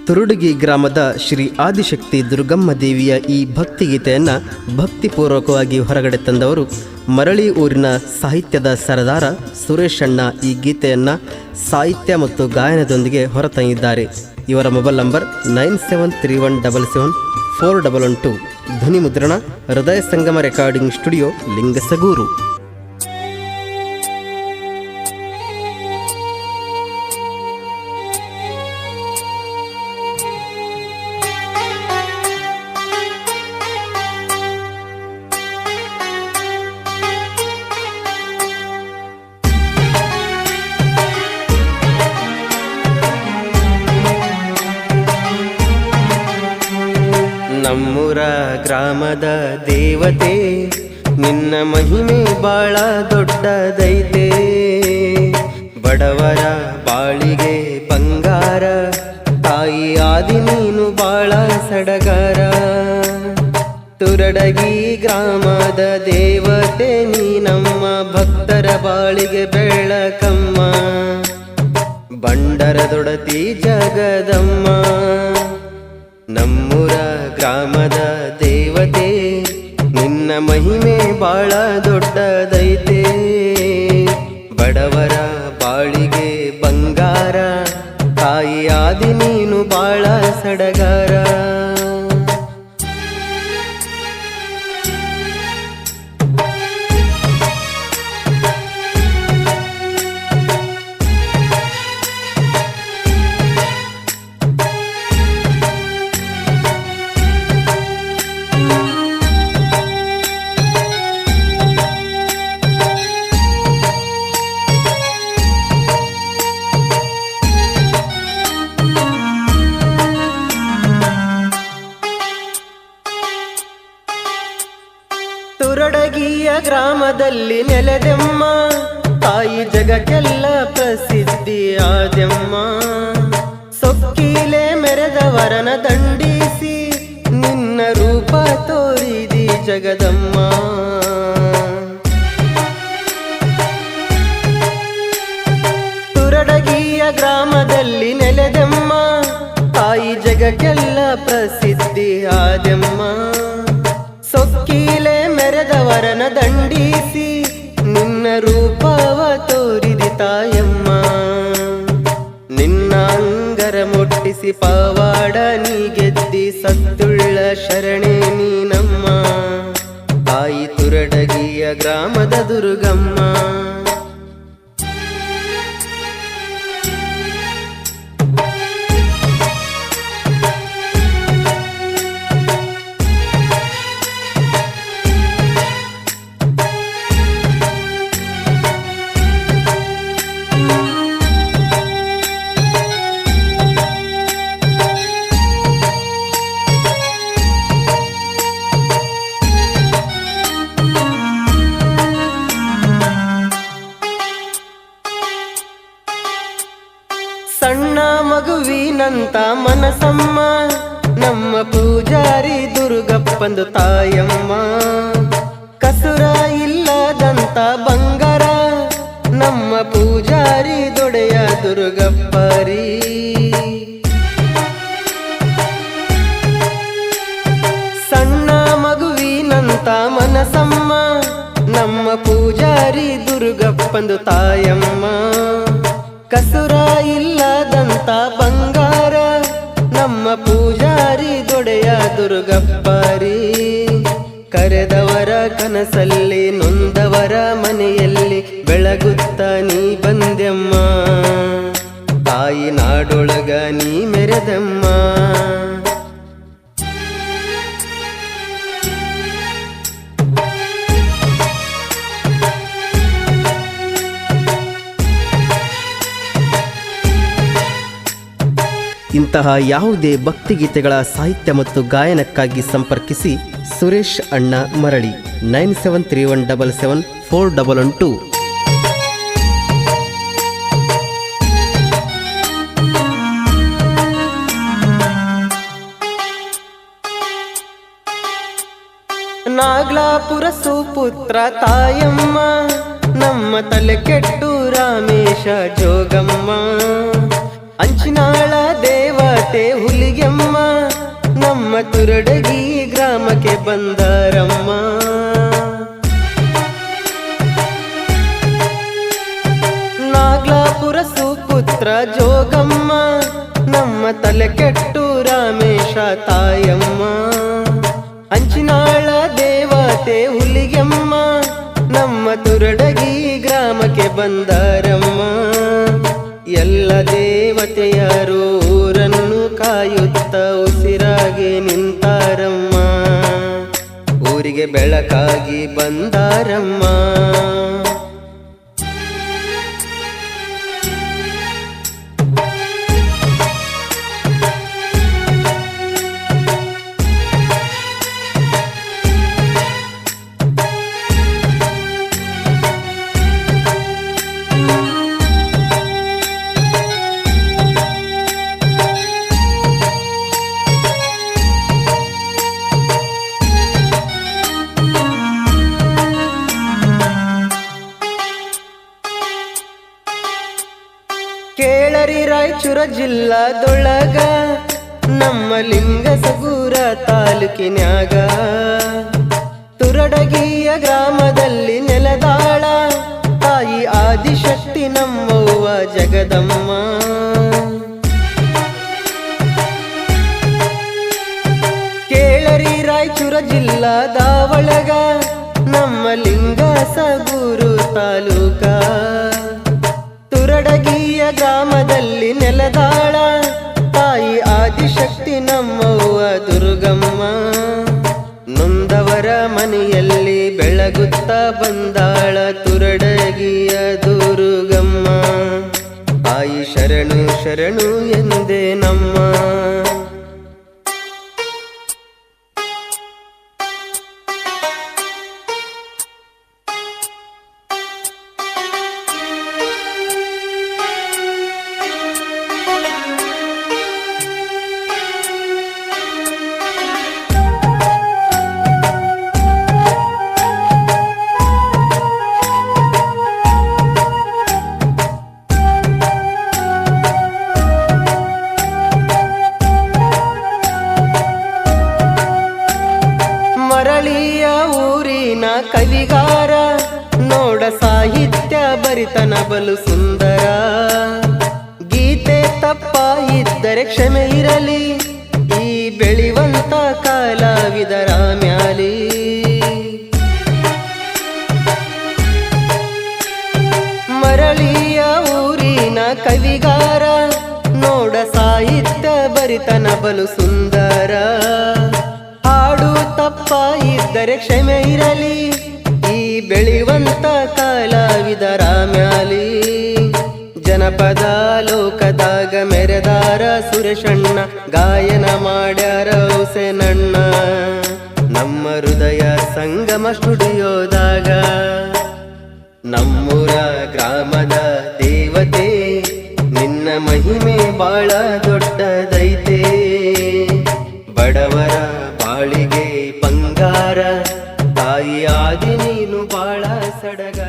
ತುರುಡಗಿ ಗ್ರಾಮದ ಶ್ರೀ ಆದಿಶಕ್ತಿ ದುರ್ಗಮ್ಮ ದೇವಿಯ ಈ ಭಕ್ತಿಗೀತೆಯನ್ನು ಭಕ್ತಿಪೂರ್ವಕವಾಗಿ ಹೊರಗಡೆ ತಂದವರು ಮರಳಿ ಊರಿನ ಸಾಹಿತ್ಯದ ಸರದಾರ ಸುರೇಶ್ ಅಣ್ಣ ಈ ಗೀತೆಯನ್ನು ಸಾಹಿತ್ಯ ಮತ್ತು ಗಾಯನದೊಂದಿಗೆ ಹೊರತಂದಿದ್ದಾರೆ. ಇವರ ಮೊಬೈಲ್ ನಂಬರ್ 9731774112. ಧ್ವನಿ ಮುದ್ರಣ ಹೃದಯ ಸಂಗಮ ರೆಕಾರ್ಡಿಂಗ್ ಸ್ಟುಡಿಯೋ, ಲಿಂಗಸಗೂರು. ನಮ್ಮೂರ ಗ್ರಾಮದ ದೇವತೆ ನಿನ್ನ ಮಹಿಮೆ ಬಾಳ ದೊಡ್ಡದೈತೆ. ಬಡವರ ಬಾಳಿಗೆ ಬಂಗಾರ, ತಾಯಿ ಆದಿ ನೀನು ಬಾಳ ಸಡಗರ. ತುರಡಗಿ ಗ್ರಾಮದ ದೇವತೆ ನೀ ನಮ್ಮ ಭಕ್ತರ ಬಾಳಿಗೆ ಬೆಳಕಮ್ಮ. ಬಂಡರದೊಡತಿ ಜಗದಮ್ಮ. ನಮ್ಮೂರ ಗ್ರಾಮದ ದೇವತೆ ನಿನ್ನ ಮಹಿಮೆ ಬಾಳ ದೊಡ್ಡದೈತೆ. ಬಡವರ ಬಾಳಿಗೆ ಬಂಗಾರ, ತಾಯಿ ಆದಿ ನೀನು ಬಾಳ ಸಡಗರ. ತುರಡಗಿಯ ಗ್ರಾಮದಲ್ಲಿ ನೆಲೆದೆಮ್ಮ, ತಾಯಿ ಜಗಕ್ಕೆಲ್ಲ ಪ್ರಸಿದ್ಧಿಯಾದೆಮ್ಮ. ಸೊಕ್ಕಿಲೆ ಮೆರೆದವರನ ದಂಡಿಸಿ ನಿನ್ನ ರೂಪ ತೋರಿದಿ ಜಗದಮ್ಮ. ತುರಡಗಿಯ ಗ್ರಾಮದಲ್ಲಿ ನೆಲೆದೆಮ್ಮ, ತಾಯಿ ಜಗಕ್ಕೆಲ್ಲ ಪ್ರಸಿದ್ಧಿಯಾದೆಮ್ಮ. ಸೊಕ್ಕಿಲೆ ಮೆರೆದವರನ ದಂಡಿಸಿ ನಿನ್ನ ರೂಪವ ತೋರಿದಿ ತಾಯಮ್ಮ. ನಿನ್ನ ಅಂಗರ ಮುಟ್ಟಿಸಿ ಪವಾಡ ನೀ ಗೆದ್ದಿ ಸತ್ತುಳ್ಳ ಶರಣೆ ನೀನಮ್ಮ. ತಾಯಿ ತುರಡಗಿಯ ಗ್ರಾಮದ ದುರ್ಗಮ್ಮ. ಸಣ್ಣ ಮಗುವಿನಂತ ಮನಸಮ್ಮ, ನಮ್ಮ ಪೂಜಾರಿ ದುರ್ಗಪ್ಪಂದು ತಾಯಮ್ಮ. ಕಸುರ ಇಲ್ಲದಂತ ಬಂಗಾರ, ನಮ್ಮ ಪೂಜಾರಿ ದೊಡೆಯ ದುರ್ಗಪ್ಪರಿ. ಸಣ್ಣ ಮಗುವಿನಂತ ಮನಸಮ್ಮ, ನಮ್ಮ ಪೂಜಾರಿ ದುರ್ಗಪ್ಪಂದು ತಾಯಮ್ಮ. ಕಸುರ ಇಲ್ಲದಂತ ಬಂಗಾರ, ನಮ್ಮ ಪೂಜಾರಿ ದೊಡೆಯ ದುರ್ಗಪ್ಪರಿ. ಕರೆದವರ ಕನಸಲ್ಲಿ ನೊಂದವರ ಮನೆಯಲ್ಲಿ ಬೆಳಗುತ್ತ ನೀ ಬಂದೆಮ್ಮ. ತಾಯಿ ನಾಡೊಳಗ ನೀ ಮೆರೆದಮ್ಮ. ಇಂತಹ ಯಾವುದೇ ಭಕ್ತಿಗೀತೆಗಳ ಸಾಹಿತ್ಯ ಮತ್ತು ಗಾಯನಕ್ಕಾಗಿ ಸಂಪರ್ಕಿಸಿ ಸುರೇಶ್ ಅಣ್ಣ ಮರಳಿ 9731774112. ನಾಗ್ಲಾಪುರ ಸುಪುತ್ರ ತಾಯಮ್ಮ, ನಮ್ಮ ತಲೆ ಕೆಟ್ಟು ರಾಮೇಶ ಜೋಗಮ್ಮ. ಅಂಚಿನಾಳ ದೇವತೆ ದೇವತೆ ಹುಲಿಗೆಮ್ಮ ನಮ್ಮ ತುರಡಗಿ ಗ್ರಾಮಕ್ಕೆ ಬಂದಾರಮ್ಮ. ನಾಗ್ಲಾಪುರ ಸುಪುತ್ರ ಜೋಗಮ್ಮ ನಮ್ಮ ತಲೆ ಕೆಟ್ಟು ರಾಮೇಶ ತಾಯಮ್ಮ. ಅಂಚಿನಾಳ ದೇವತೆ ಹುಲಿಗೆಮ್ಮ ನಮ್ಮ ತುರಡಗಿ ಗ್ರಾಮಕ್ಕೆ ಬಂದಾರಮ್ಮ. ಎಲ್ಲ ದೇವತೆಯರು ಊರನ್ನು ಕಾಯುತ್ತ ಉಸಿರಾಗಿ ನಿಂತಾರಮ್ಮ. ಊರಿಗೆ ಬೆಳಕಾಗಿ ಬಂದಾರಮ್ಮ. ಕೇಳರಿ ರಾಯಚೂರ ಜಿಲ್ಲಾದೊಳಗ ನಮ್ಮ ಲಿಂಗಸಗೂರ ತಾಲೂಕಿನ್ಯಾಗ ತುರಡಗಿಯ ಗ್ರಾಮದಲ್ಲಿ ನೆಲದಾಳ ತಾಯಿ ಆದಿಶಕ್ತಿ ನಮ್ಮವ್ವ ಜಗದಮ್ಮ. ಕೇಳರಿ ರಾಯಚೂರ ಜಿಲ್ಲಾದ ಒಳಗ ನಮ್ಮ ಲಿಂಗಸಗೂರು ತಾಲೂಕ ತುರಡಗಿಯ ಗ್ರಾಮದಲ್ಲಿ ನೆಲದಾಳ ತಾಯಿ ಆದಿಶಕ್ತಿ ನಮ್ಮವ್ವ ದುರ್ಗಮ್ಮ. ನೊಂದವರ ಮನೆಯಲ್ಲಿ ಬೆಳಗುತ್ತ ಬಂದಾಳ ತುರಡಗಿಯ ದುರ್ಗಮ್ಮ. ತಾಯಿ ಶರಣು ಶರಣು ಎಂದೇ ನಮ್ಮ. ಮರಳಿಯ ಊರಿನ ಕವಿಗಾರ ನೋಡ ಸಾಹಿತ್ಯ ಬರಿತನ ಬಲು ಸುಂದರ. ಗೀತೆ ತಪ್ಪ ಇದ್ದರೆ ಕ್ಷಮೆ ಇರಲಿ ಈ ಬೆಳಿವಂತ ಕಲಾವಿದರ ಮ್ಯಾಲಿ. ಮರಳಿಯ ಊರಿನ ಕವಿಗಾರ ನೋಡ ಸಾಹಿತ್ಯ ಬರಿತನ ಬಲು ಸುಂದರ. ಹಾಡು ತಪ್ಪ ಇದ್ದರೆ ಕ್ಷಮೆ ಇರಲಿ ಈ ಬೆಳಿವಂತ ಕಲಾವಿದರ ಮ್ಯಾಲಿ. ಜನಪದ ಲೋಕದಾಗ ಮೆರೆದಾರ ಸುರೇಶಣ್ಣ ಗಾಯನ ಮಾಡ್ಯಾರ ಹುಸೇನಣ್ಣ. ನಮ್ಮ ಹೃದಯ ಸಂಗಮ ಸ್ಟುಡಿಯೋದಾಗ ನಮ್ಮೂರ ಗ್ರಾಮದ ದೇವತೆ ನಿನ್ನ ಮಹಿಮೆ ಬಾಳ ದೊಡ್ಡದೈತೆ. ಬಡವರ ಬಾಳಿಗೆ ಬಂಗಾರ ತಾಯಿಯಾದಿ ನೀನು ಬಾಳ ಸಡಗ.